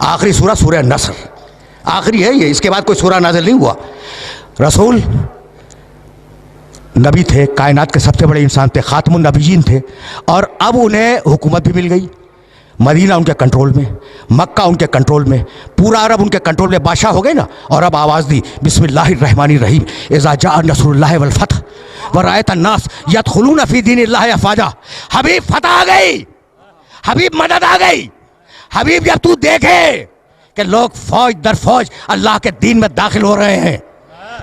آخری سورہ سورہ نصر آخری ہے یہ، اس کے بعد کوئی سورہ نازل نہیں ہوا. رسول نبی تھے، کائنات کے سب سے بڑے انسان تھے، خاتم النبیین تھے، اور اب انہیں حکومت بھی مل گئی. مدینہ ان کے کنٹرول میں، مکہ ان کے کنٹرول میں، پورا عرب ان کے کنٹرول میں، بادشاہ ہو گئے نا. اور اب آواز دی بسم اللہ الرحمن الرحیم اذا جاء نصر اللہ والفتح ورأیت الناس یدخلون فی دین اللہ افواجا. حبیب فتح آ گئی، حبیب مدد آ گئی. حبیب جب تو دیکھے کہ لوگ فوج در فوج اللہ کے دین میں داخل ہو رہے ہیں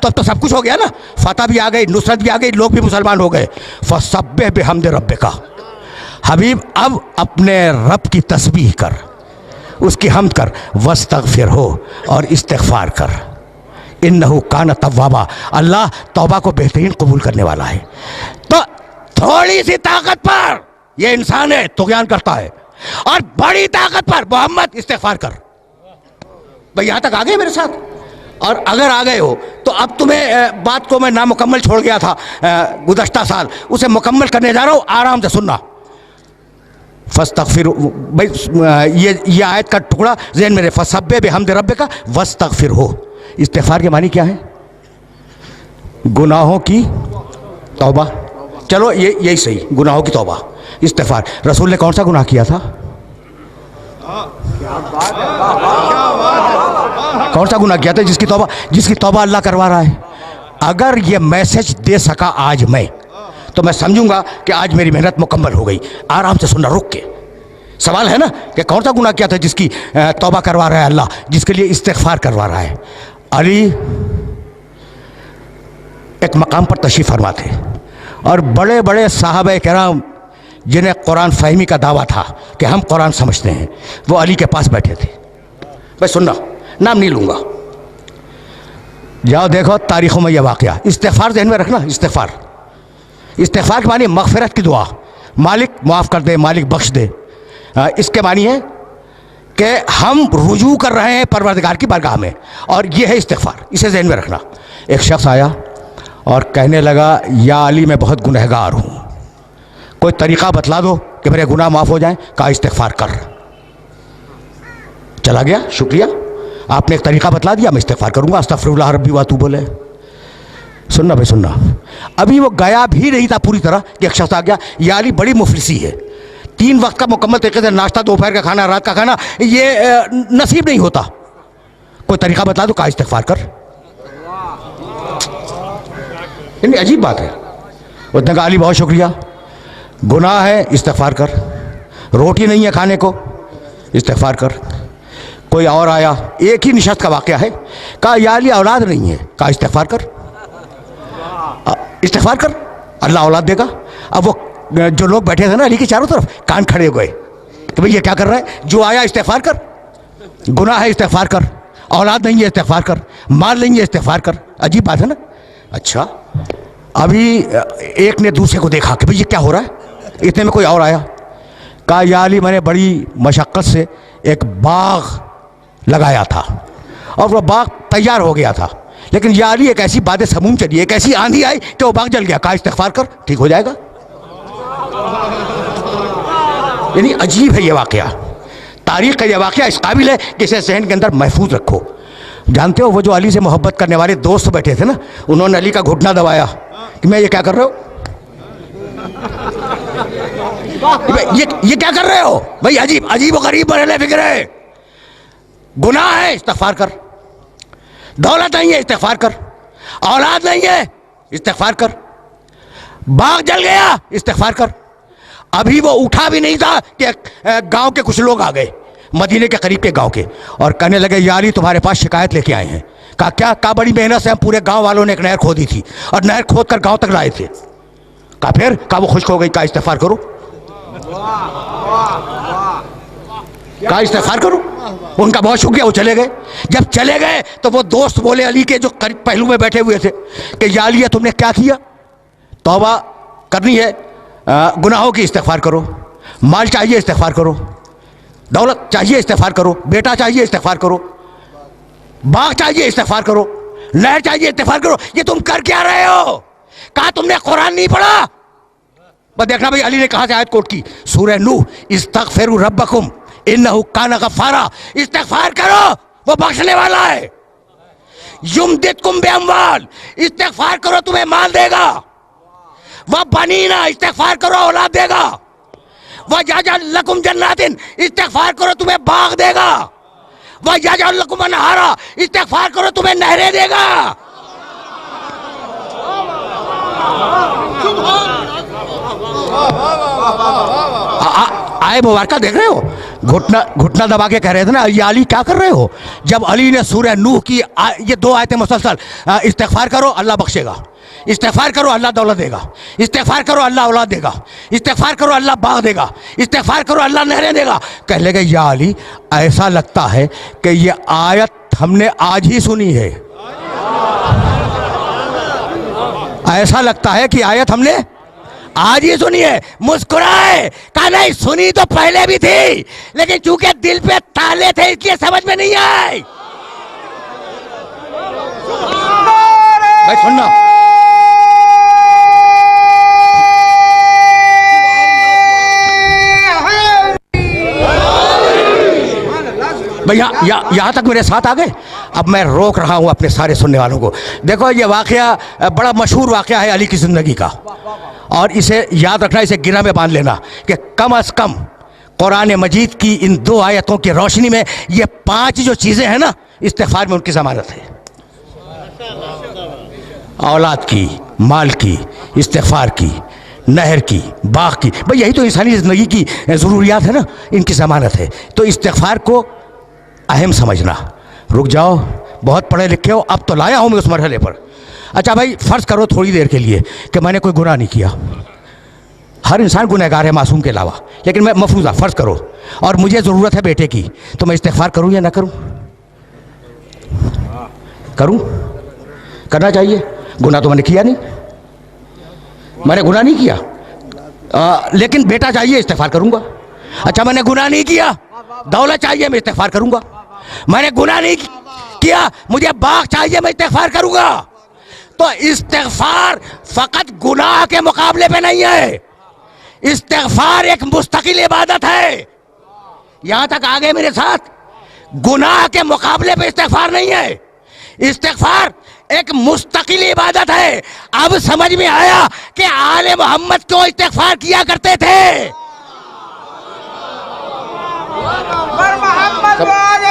تو اب تو سب کچھ ہو گیا نا. فتح بھی آ گئی، نصرت بھی آ گئی، لوگ بھی مسلمان ہو گئے. فسبح بحمد ربک. حبیب اب اپنے رب کی تسبیح کر، اس کی حمد کر، واستغفر ہو اور استغفار کر. انہو کان توابا. اللہ توبہ کو بہترین قبول کرنے والا ہے. تو تھوڑی سی طاقت پر یہ انسان ہے طغیان کرتا ہے، اور بڑی طاقت پر محمد استغفار کر. بھئی یہاں تک آ گئے میرے ساتھ؟ اور اگر آ گئے ہو تو اب تمہیں بات کو میں نامکمل چھوڑ گیا تھا گزشتہ سال، اسے مکمل کرنے جا رہا ہوں. آرام سے سننا. فاستغفر. بھئی یہ آیت کا ٹکڑا ذہن میں رہے. فسبح بحمد ربک واستغفر ہو. استغفار کے معنی کیا ہے؟ گناہوں کی توبہ. چلو یہی صحیح، گناہوں کی توبہ، استغفار. رسول نے کون سا گناہ کیا تھا؟ کون سا گناہ کیا تھا جس کی توبہ اللہ کروا رہا ہے؟ اگر یہ میسج دے سکا آج میں تو میں سمجھوں گا کہ آج میری محنت مکمل ہو گئی. آرام سے سننا، رک کے. سوال ہے نا کہ کون سا گناہ کیا تھا جس کی توبہ کروا رہا ہے اللہ، جس کے لیے استغفار کروا رہا ہے؟ علی ایک مقام پر تشریف فرما تھے، اور بڑے بڑے صحابہ کرام جنہیں قرآن فہمی کا دعویٰ تھا کہ ہم قرآن سمجھتے ہیں، وہ علی کے پاس بیٹھے تھے. بھائی سننا، نام نہیں لوں گا، جاؤ دیکھو تاریخوں میں یہ واقعہ. استغفار ذہن میں رکھنا. استغفار کے معنی مغفرت کی دعا، مالک معاف کر دے، مالک بخش دے. اس کے معنی ہے کہ ہم رجوع کر رہے ہیں پروردگار کی بارگاہ میں، اور یہ ہے استغفار. اسے ذہن میں رکھنا. ایک شخص آیا اور کہنے لگا یا علی میں بہت گنہگار ہوں، کوئی طریقہ بتلا دو کہ میرے گناہ معاف ہو جائیں. کہا استغفار کر. چلا گیا، شکریہ آپ نے ایک طریقہ بتلا دیا، میں استغفار کروں گا. استغفر اللہ ربی واتوب الیہ. سننا بھائی سننا. ابھی وہ گیا بھی نہیں تھا پوری طرح کہ ایک شخص آ گیا، یا علی بڑی مفلسی ہے، 3 وقت کا مکمل طریقے سے ناشتہ، دوپہر کا کھانا، رات کا کھانا یہ نصیب نہیں ہوتا، کوئی طریقہ بتلا دو. کہا استغفار کر. یعنی عجیب بات ہے. اس نے کہا علی بہت شکریہ، گناہ ہے استغفار کر، روٹی نہیں ہے کھانے کو استغفار کر. کوئی اور آیا، ایک ہی نشست کا واقعہ ہے. کہا یا علی اولاد نہیں ہے. کہا استغفار کر. استغفار کر، اللہ اولاد دے گا. اب وہ جو لوگ بیٹھے تھے نا علی کے چاروں طرف، کان کھڑے ہو گئے کہ بھئی یہ کیا کر رہا ہے؟ جو آیا استغفار کر، گناہ ہے استغفار کر، اولاد نہیں ہے استغفار کر، مال نہیں ہے استغفار کر. عجیب بات ہے نا. اچھا ابھی ایک نے دوسرے کو دیکھا کہ بھئی یہ کیا ہو رہا ہے. اتنے میں کوئی اور آیا. کہا یا علی میں نے بڑی مشقت سے ایک باغ لگایا تھا، اور وہ باغ تیار ہو گیا تھا، لیکن یا علی ایک ایسی باد سموم چلی، ایک ایسی آندھی آئی کہ وہ باغ جل گیا. کہا استغفار کر، ٹھیک ہو جائے گا. یعنی عجیب ہے یہ واقعہ، تاریخ کا یہ واقعہ اس قابل ہے کہ اسے ذہن کے اندر محفوظ رکھو. جانتے ہو وہ جو علی سے محبت کرنے والے دوست بیٹھے تھے نا، انہوں نے علی کا گھٹنا دبایا کہ میں یہ کیا کر رہے ہو، یہ کیا کر رہے ہو بھائی؟ عجیب و غریب بڑے فکر ہے. گناہ ہے استغفار کر، دولت نہیں ہے استغفار کر، اولاد نہیں ہے استغفار کر، باغ جل گیا استغفار کر. ابھی وہ اٹھا بھی نہیں تھا کہ گاؤں کے کچھ لوگ آ گئے، مدینے کے قریب کے گاؤں کے، اور کہنے لگے یا علی تمہارے پاس شکایت لے کے آئے ہیں. کہا کیا؟ کہا بڑی محنت سے ہم پورے گاؤں والوں نے ایک نہر کھودی تھی، اور نہر کھود کر گاؤں تک لائے تھے. کہا پھر؟ کہا وہ خشک ہو گئی. کہا استغفار کرو. کہا استغفار کرو. ان کا بہت شکریہ، وہ چلے گئے. جب چلے گئے تو وہ دوست بولے علی کے جو قریب پہلو میں بیٹھے ہوئے تھے کہ یا علی تم نے کیا کیا؟ توبہ کرنی ہے، گناہوں کی استغفار کرو، مال چاہیے استغفار کرو، دولت چاہیے استغفار کرو، بیٹا چاہیے استغفار کرو، باغ چاہیے استغفار کرو، نہر چاہیے استغفار کرو. یہ تم کر کیا رہے ہو؟ کہا تم نے قرآن نہیں پڑھا. بس دیکھنا بھائی علی نے کہاں سے آیت کوٹ کی؟ سورہ نوح، استغفروا ربکم इन्नहु काना गफ्फारा, इस्तिग़फ़ार करो वो बख्शने वाला है। युमदिदकुम बिअम्वाल, इस्तिग़फ़ार करो तुम्हें माल देगा। वह बनीना, इस्तिग़फ़ार करो औलाद देगा। वह यजअल लकुम जन्नातिन, इस्तिग़फ़ार करो तुम्हें बाग देगा। वह यजअल लकुम अनहारा, इस्तिग़फ़ार करो तुम्हें नहरें देगा। आए मुबारका देख रहे हो, घुटना दबा के कह रहे थे ना, ये अली क्या कर रहे हो? जब अली ने सूरह नूह की ये 2 आयतें मुसलसल, इस्तिग़फ़ार करो अल्लाह बख्शेगा, इस्तिग़फ़ार करो अल्लाह दौलत देगा, इस्तिग़फ़ार करो अल्लाह औलाद देगा, इस्तिग़फ़ार करो अल्लाह बाग देगा, इस्तिग़फ़ार करो अल्लाह नहरें देगा। कह लगे या अली ऐसा लगता है कि ये आयत हमने आज ही सुनी है, ऐसा लगता है कि आयत हमने आज ही सुनी है। मुस्कुराए, कहा नहीं सुनी तो पहले भी थी, लेकिन चूंकि दिल पे ताले थे इसलिए समझ में नहीं आई। भाई सुनना, भैया यहाँ तक मेरे साथ आ गए। अब मैं रोक रहा हूँ अपने सारे सुनने वालों को। देखो ये वाक़या बड़ा मशहूर वाक़या है अली की ज़िंदगी का, और इसे याद रखना, इसे गिरा में बांध लेना कि कम अज़ कम कुरान मजीद की इन 2 आयतों की रोशनी में ये 5 जो चीज़ें हैं ना, इस्तिग़फ़ार में उनकी ज़मानत है। औलाद की, माल की, इस्तिग़फ़ार की, नहर की, बाग की, भाई यही तो इंसानी ज़िंदगी की ज़रूरियात है ना, इनकी ज़मानत है। तो इस्तिग़फ़ार को अहम समझना। रुक जाओ, बहुत पढ़े लिखे हो, अब तो लाया हूँ मैं उस मरहले पर। अच्छा भाई फ़र्ज़ करो थोड़ी देर के लिए कि मैंने कोई गुनाह नहीं किया। हर इंसान गुनहगार है मासूम के अलावा, लेकिन मैं मफरूज़ा फ़र्ज़ करो और मुझे ज़रूरत है बेटे की, तो मैं इस्तिग़फ़ार करूँ या ना करूँ? करूँ? करना चाहिए। गुनाह तो मैंने किया नहीं, मैंने गुनाह नहीं किया, लेकिन बेटा चाहिए, इस्तिग़फ़ार करूँगा। अच्छा मैंने गुनाह नहीं किया, दौलत चाहिए, मैं इस्तिग़फ़ार करूँगा। मैंने गुनाह नहीं किया, मुझे बाग चाहिए, मैं इस्तिग़फ़ार करूँगा। तो इस्तिग़फ़ार फ़कत गुनाह के मुकाबले पे नहीं है, इस्तिग़फ़ार एक मुस्तकिल इबादत है। यहां तक आ गए मेरे साथ? गुनाह के मुकाबले पे इस्तिग़फ़ार नहीं है, इस्तिग़फ़ार एक मुस्तकिल इबादत है। अब समझ में आया कि आले मोहम्मद क्यों इस्तिग़फ़ार किया करते थे।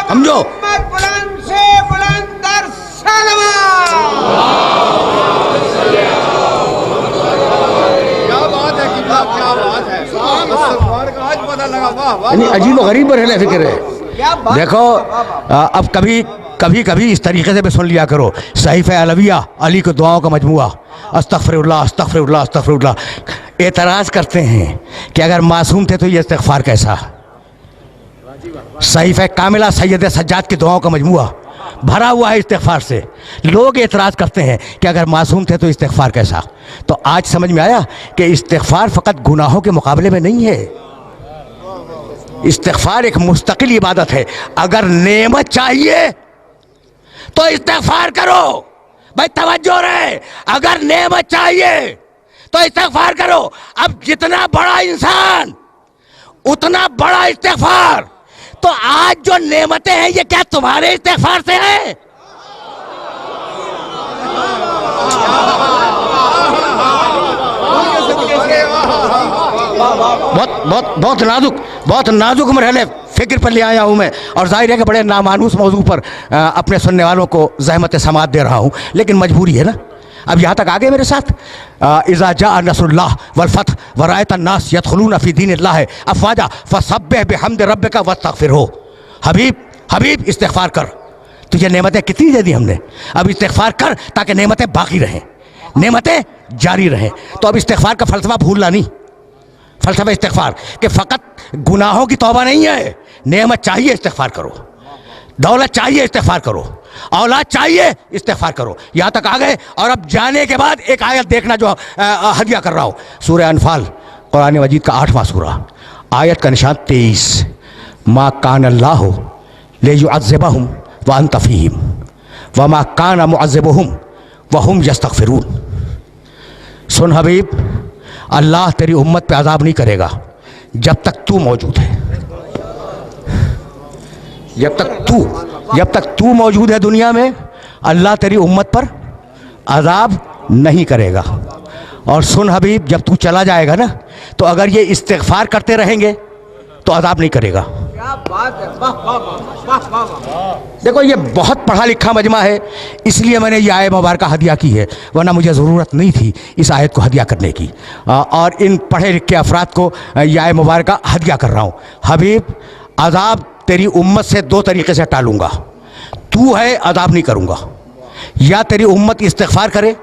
समझो, बुलंद से बुलंद तर अजीब गरीब रहने फिक्र है। देखो अब कभी कभी इस तरीके से भी सुन लिया करो, सहीफ़े अलविया, अली को दुआओं का मजमुआ, अस्तग़फ़िरुल्लाह अस्तग़फ़िरुल्लाह अस्तग़फ़िरुल्लाह। एतराज़ करते हैं कि अगर मासूम थे तो ये इस्तिग़फ़ार कैसा? सहीफ़े कामिला सैयद सज्जाद की दुआओं का मजमुआ भरा हुआ है इस्तिग़फ़ार से। लोग एतराज़ करते हैं कि अगर मासूम थे तो इस्तिग़फ़ार कैसा? तो आज समझ में आया कि इस्तिग़फ़ार फ़कत गुनाहों के मुकाबले में नहीं है, इस्तिग़फ़ार एक मुस्तकिल इबादत है। अगर नेमत चाहिए तो इस्तिग़फ़ार करो। भाई तवज्जो रहे, अगर नेमत चाहिए तो इस्तिग़फ़ार करो। अब जितना बड़ा इंसान उतना बड़ा इस्तिग़फ़ार। तो आज जो नेमतें हैं ये क्या तुम्हारे इस्तिग़फ़ार से हैं? बहुत नाजुक मरहले फिक्र पर ले आया हूँ मैं, और जाहिर है कि बड़े नामानूस मौजू पर अपने सुनने वालों को ज़हमत समात दे रहा हूँ, लेकिन मजबूरी है ना। अब यहाँ तक आ गए मेरे साथ। इज़ा जाअ नस्रुल्लाह वल फ़त्ह व रअयत अन्नास यदख़ुलून फ़ी दीनिल्लाह अफ़वाजा फ़सब्बिह बिहम्दि रब्बिका वस्तग़फ़िरहू। हबीब इस्तिग़फ़ार कर, तुझे नेमतें कितनी दे दी हमने, अब इस्तिग़फ़ार कर ताकि नेमतें बाकी रहें, नेमतें जारी रहें। तो अब इस्तिग़फ़ार का फ़लसफ़ा भूलना नहीं, फ़लसफ़ा इस्तिग़फ़ार कि फ़कत गुनाहों की तौबा नहीं है, नेमत चाहिए इस्तिग़फ़ार करो, दौलत चाहिए इस्तिग़फ़ार करो, औलाद चाहिए इस्तिग़फ़ार करो। यहाँ तक आ गए। और अब जाने के बाद एक आयत देखना जो हदिया कर रहा हूँ, सूरह अनफ़ाल कुरान मजीद का 8वां सूरा, आयत का निशान 23। मा कान अल्लाहु लियुअज़्ज़िबहुम व अंत फ़ीहिम व मा कान मुअज़्ज़िबुहुम व हुम यस्तग़फ़िरून। सुन हबीब, अल्लाह तेरी उम्मत पे अज़ाब नहीं करेगा जब तक तू मौजूद है। जब तक तू मौजूद है दुनिया में, अल्लाह तेरी उम्मत पर अजाब नहीं करेगा। और सुन हबीब, जब तू चला जाएगा ना, तो अगर ये इस्तिग़फ़ार करते रहेंगे तो अजाब नहीं करेगा। क्या बात है, वाह वाह वाह वाह वाह। देखो, ये बहुत पढ़ा लिखा मजमा है, इसलिए मैंने ये आयत मुबारक हदिया की है, वरना मुझे ज़रूरत नहीं थी इस आयत को हदिया करने की। और इन पढ़े लिखे अफराद को ये आयत मुबारक हदिया कर रहा हूँ। हबीब, अजाब तेरी उम्मत से दो तरीक़े से टालूँगा। तू है, अजाब नहीं करूँगा, या तेरी उम्मत इस्तिग़फ़ार करे,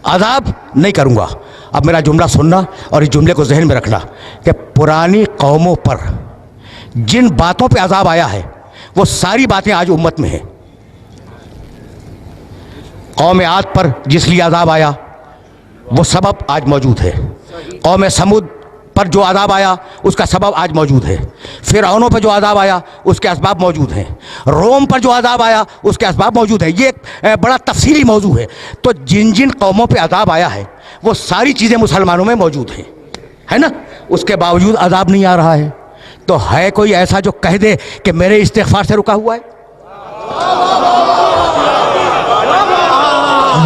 अजाब नहीं करूँगा। अब मेरा जुमला सुनना और इस जुमले को जहन में रखना कि पुरानी कौमों पर जिन बातों पे अजाब आया है वो सारी बातें आज उम्मत में हैं। कौम आद पर जिस लिए अजाब आया वो सबब आज मौजूद है। कौम समूद पर जो अजाब आया उसका सबब आज मौजूद है। फ़िरऔनों पर जो अजाब आया उसके असबाब मौजूद हैं। रोम पर जो अजाब आया उसके असबाब मौजूद हैं। ये एक बड़ा तफसीली मौजू है। तो जिन जिन कौमों पे अजाब आया है वो सारी चीज़ें मुसलमानों में मौजूद हैं, है ना। उसके बावजूद अजाब नहीं आ रहा है। तो है कोई ऐसा जो कह दे कि मेरे इस्तिग़फ़ार से रुका हुआ है?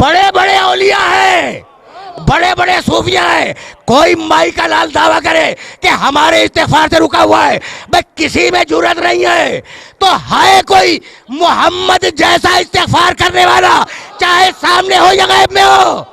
बड़े बड़े औलिया हैं, बड़े बड़े सूफिया हैं, कोई माई का लाल दावा करे कि हमारे इस्तिग़फ़ार से रुका हुआ है, भाई किसी में जुर्रत नहीं है। तो है कोई मोहम्मद जैसा इस्तिग़फ़ार करने वाला, चाहे सामने हो या गैब में हो?